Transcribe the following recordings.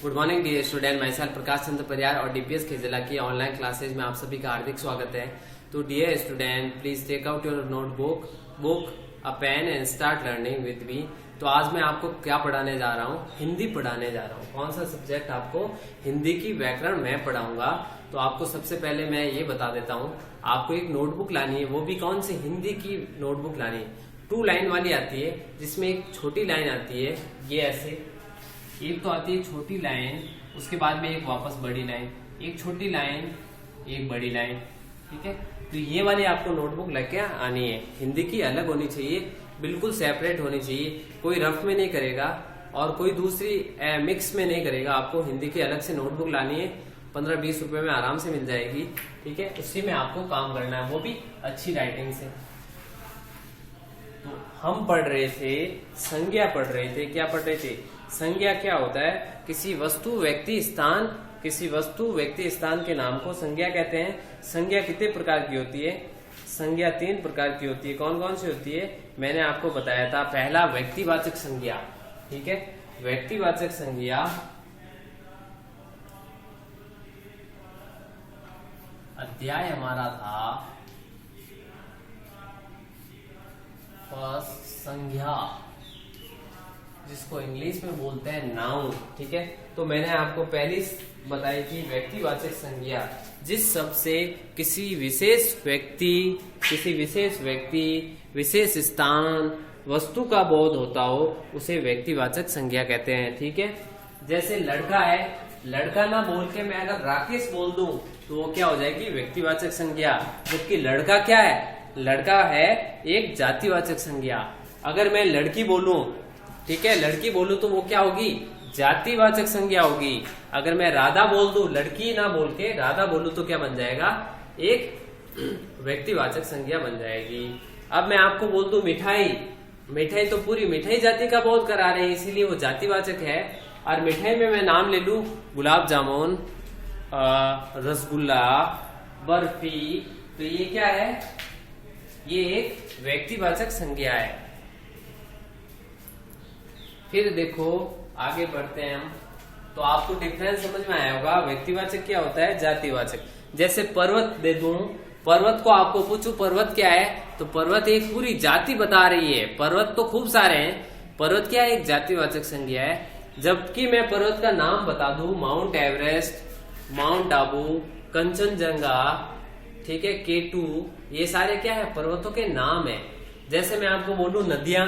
Good morning dear student, myself Prakash Chandra Pariyar और DPS खेजला की online classes में आप सभी का हार्दिक स्वागत है। तो dear student, please take out your notebook a pen and start learning with me. तो आज मैं आपको क्या पढ़ाने जा रहा हूँ? हिंदी पढ़ाने जा रहा हूँ। कौन सा सब्जेक्ट? आपको हिंदी की व्याकरण मैं पढ़ाऊंगा। तो आपको सबसे पहले मैं ये बता देता हूँ, आपको एक नोटबुक लानी है, वो भी कौन सी? हिंदी की नोटबुक लानी है। 2 लाइन वाली आती है, जिसमें एक छोटी लाइन आती है, ये ऐसे एक तो आती है छोटी लाइन, उसके बाद में एक वापस बड़ी लाइन, एक छोटी लाइन, एक बड़ी लाइन। ठीक है, तो ये वाली आपको नोटबुक लेके आनी है। हिंदी की अलग होनी चाहिए, बिल्कुल सेपरेट होनी चाहिए, कोई रफ में नहीं करेगा और कोई दूसरी मिक्स में नहीं करेगा। आपको हिंदी की अलग से नोटबुक लानी है, 15-20 रुपए में आराम से मिल जाएगी। ठीक है, उसी में आपको काम करना है, वो भी अच्छी राइटिंग से। तो हम पढ़ रहे थे, संज्ञा पढ़ रहे थे। क्या पढ़ रहे थे? संज्ञा क्या होता है? किसी वस्तु व्यक्ति स्थान के नाम को संज्ञा कहते हैं। संज्ञा कितने प्रकार की होती है? संज्ञा 3 प्रकार की होती है। कौन कौन सी होती है? मैंने आपको बताया था। पहला व्यक्तिवाचक संज्ञा। ठीक है, व्यक्तिवाचक संज्ञा अध्याय हमारा था फर्स्ट, संज्ञा, जिसको इंग्लिश में बोलते हैं नाउन। ठीक है, तो मैंने आपको पहली बताई थी व्यक्तिवाचक संज्ञा, जिस शब्द से किसी विशेष व्यक्ति, विशेष स्थान, वस्तु का बोध होता हो, उसे व्यक्तिवाचक संज्ञा कहते हैं। ठीक है, जैसे लड़का है, लड़का ना बोल के मैं अगर राकेश बोल दूं तो वो क्या हो जाएगी? व्यक्तिवाचक संज्ञा। जबकि लड़का क्या है? लड़का है एक जातिवाचक संज्ञा। अगर मैं लड़की बोलूं, ठीक है, लड़की बोलूं तो वो क्या होगी? जातिवाचक संज्ञा होगी। अगर मैं राधा बोल दूं, लड़की ना बोल के राधा बोलूं तो क्या बन जाएगा? एक व्यक्तिवाचक संज्ञा बन जाएगी। अब मैं आपको बोल दूं मिठाई, मिठाई तो पूरी मिठाई जाति का बोध करा रहे हैं, इसीलिए वो जातिवाचक है। और मिठाई में मैं नाम ले लूं गुलाब जामुन, रसगुल्ला, बर्फी, तो ये क्या है? ये एक व्यक्तिवाचक संज्ञा है। फिर देखो, आगे बढ़ते हैं हम, तो आपको डिफरेंस समझ में आया होगा। व्यक्तिवाचक क्या होता है? जातिवाचक। जैसे पर्वत दे दूं, पर्वत को आपको पूछूं पर्वत क्या है, तो पर्वत एक पूरी जाति बता रही है। पर्वत तो खूब सारे हैं, पर्वत क्या है? एक जातिवाचक संज्ञा है। जबकि मैं पर्वत का नाम बता दूं, mount Everest, mount Abu, Kanchenjunga, ठीक है, K2, ये सारे क्या है? पर्वतों के नाम है। जैसे मैं आपको बोलूं नदियां,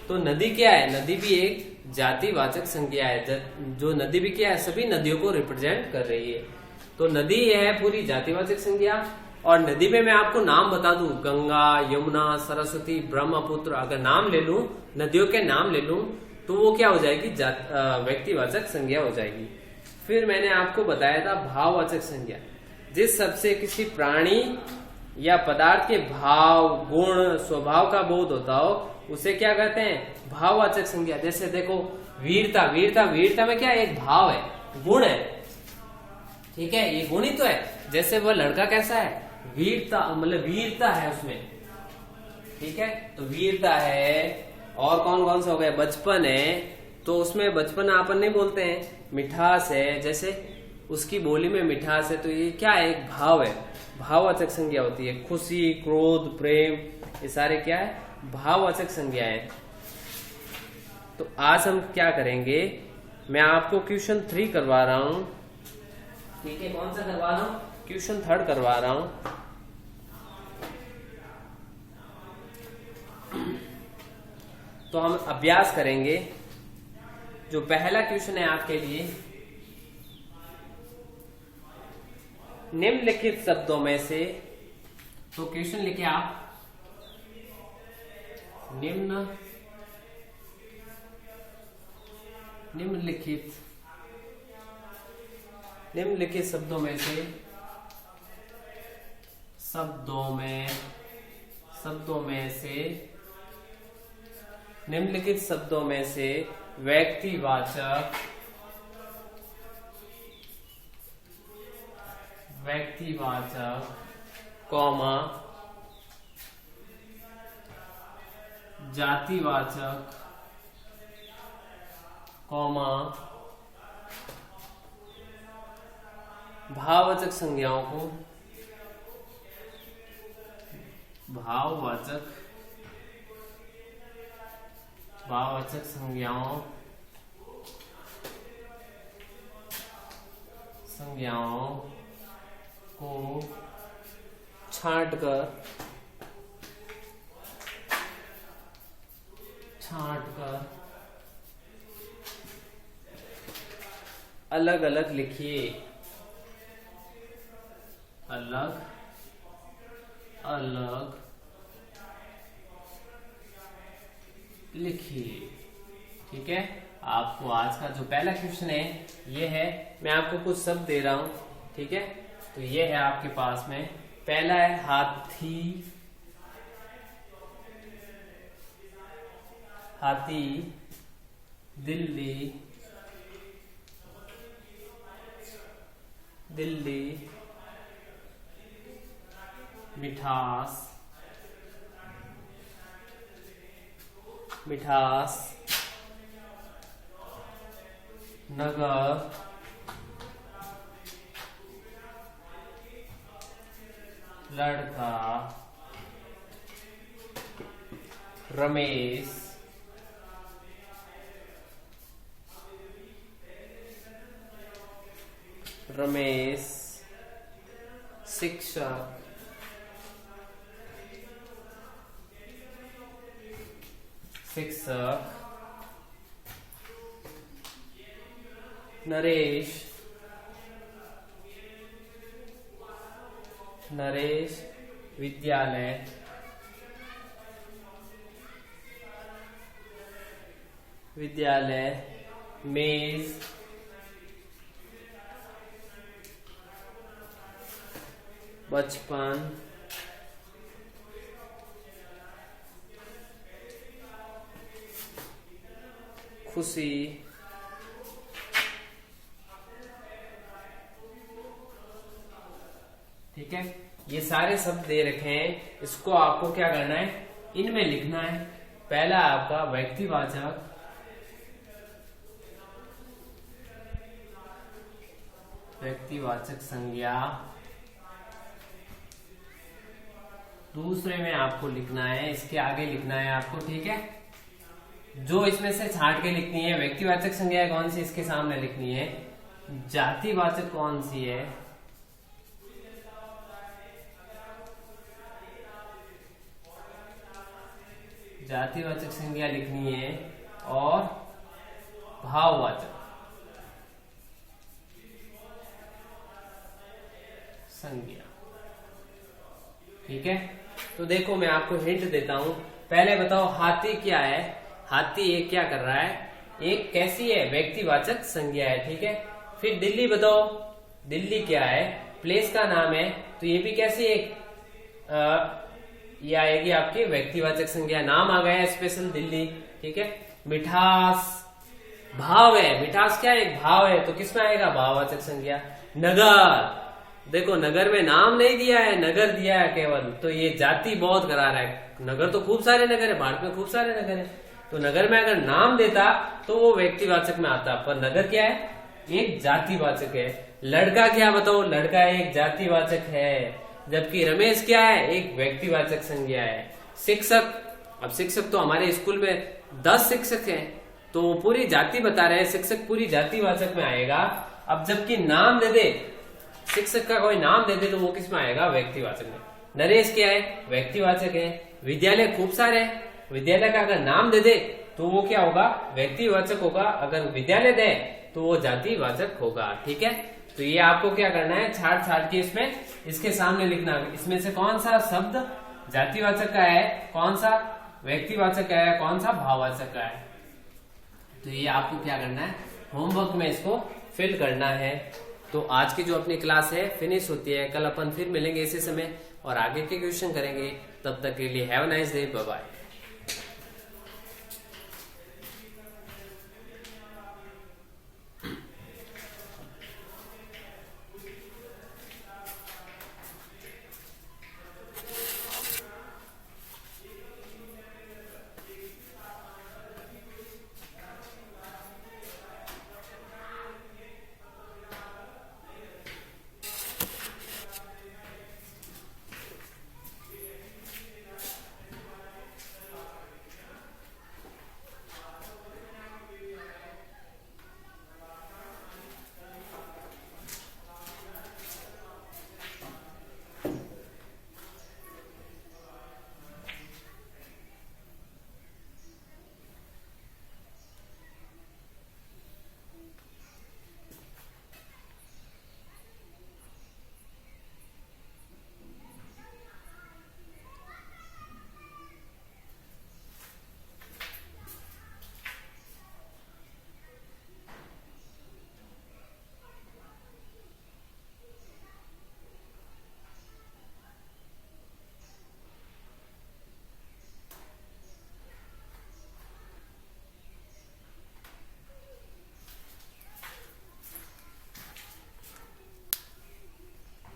तो नदी क्या है? नदी भी एक जातिवाचक संज्ञा है। जो नदी भी क्या है? सभी नदियों को रिप्रेजेंट कर रही है। तो नदी है पूरी जातिवाचक संज्ञा। और नदी में मैं आपको नाम बता दूं, गंगा, यमुना, सरस्वती, ब्रह्मपुत्र, अगर नाम ले लूं, नदियों के नाम ले लूं, तो वो क्या हो जाएगी? व्यक्तिवाचक संज्ञा हो जाएगी। फिर मैंने आपको बताया था भाववाचक संज्ञा, जिस शब्द से किसी प्राणी या पदार्थ के भाव, गुण, स्वभाव का बोध होता हो, उसे क्या कहते हैं? भाववाचक संज्ञा। जैसे देखो वीरता, वीरता में क्या है? एक भाव है, गुण है। ठीक है, ये गुण ही तो है। जैसे वो लड़का कैसा है? वीरता, मतलब वीरता है उसमें। ठीक है, तो वीरता है। और कौन कौन सा हो गया? बचपन है, तो उसमें बचपन अपन नहीं बोलते हैं। मिठास है, जैसे उसकी बोली में मिठास है, तो ये क्या है? एक भाव है, भाववाचक संज्ञा होती है। खुशी, क्रोध, प्रेम, ये सारे क्या है? भाववाचक संज्ञाएं। तो आज हम क्या करेंगे? मैं आपको क्वेश्चन 3 करवा रहा हूं। ठीक है, कौन सा करवा रहा हूं? क्वेश्चन 3 करवा रहा हूं। तो हम अभ्यास करेंगे। जो पहला क्वेश्चन है आपके लिए, निम्नलिखित शब्दों में से, तो क्वेश्चन लिखे आप, निम्नलिखित शब्दों में से, निम्नलिखित शब्दों में से व्यक्तिवाचक, कॉमा, जातिवाचक, कॉमा, भाववाचक संज्ञाओं को भाववाचक संज्ञाओं को छांटकर अलग अलग लिखिए। अलग अलग लिखिए। ठीक है, आपको आज का जो पहला क्वेश्चन है ये है, मैं आपको कुछ शब्द दे रहा हूं। ठीक है, तो ये है आपके पास में। पहला है हाथी, हाथी, दिल्ली, दिल्ली, मिठास, मिठास, नगर, लड़का, रमेश, रमेश, शिक्षक, शिक्षक, नरेश, नरेश, विद्यालय, विद्यालय, मेज, बचपन, खुशी, ठीक है। ये सारे शब्द दे रखे हैं, इसको आपको क्या करना है, इनमें लिखना है। पहला आपका व्यक्तिवाचक, व्यक्तिवाचक संज्ञा। दूसरे में आपको लिखना है, इसके आगे लिखना है आपको। ठीक है, जो इसमें से छांट के लिखनी है, व्यक्तिवाचक संज्ञा कौन सी इसके सामने लिखनी है, जातिवाचक कौन सी है, जातिवाचक संज्ञा लिखनी है, और भाववाचक संज्ञा। ठीक है, तो देखो मैं आपको हिंट देता हूं। पहले बताओ हाथी क्या है। हाथी एक क्या कर रहा है, एक कैसी है, व्यक्तिवाचक संज्ञा है। ठीक है, फिर दिल्ली बताओ, दिल्ली क्या है, प्लेस का नाम है, तो ये भी कैसी एक ये आएगी आपकी व्यक्तिवाचक संज्ञा, नाम आ गया है स्पेशल दिल्ली। ठीक है, मिठास भाव है, मिठास क्या है, एक भाव है, तो किसमें आएगा, भाववाचक संज्ञा। नगर, देखो नगर में नाम नहीं दिया है, नगर दिया है केवल, तो ये जाति बहुत करा रहा है। नगर तो खूब सारे नगर है, भारत में खूब सारे नगर है, तो नगर में अगर नाम देता तो वो व्यक्तिवाचक में आता, पर नगर क्या है, एक जातिवाचक है। लड़का क्या बताओ, लड़का एक जातिवाचक है, जबकि रमेश क्या है, एक व्यक्तिवाचक संज्ञा है। शिक्षक, अब शिक्षक तो हमारे स्कूल में 10 शिक्षक हैं, तो वो पूरी जाति बता रहे हैं, शिक्षक पूरी जातिवाचक में आएगा। अब जबकि नाम दे दे, शिक्षक का कोई नाम दे दे, तो वो किस में आएगा, व्यक्तिवाचक में। नरेश क्या है, व्यक्तिवाचक है। विद्यालय खूब सारे हैं, विद्यालय का अगर नाम दे दे तो वो क्या होगा, व्यक्तिवाचक होगा, अगर विद्यालय दे तो वो जातिवाचक होगा। ठीक है, तो ये आपको क्या करना है, छाट छाट के इसमें इसके सामने लिखना है, इसमें से कौन सा शब्द जातिवाचक का है, कौन सा व्यक्तिवाचक का है, कौन सा भाववाचक का है। तो ये आपको क्या करना है, होमवर्क में इसको फिल करना है। तो आज की जो अपनी क्लास है फिनिश होती है, कल अपन फिर मिलेंगे इसी समय और आगे के क्वेश्चन करेंगे। तब तक के लिए have a nice day, bye bye.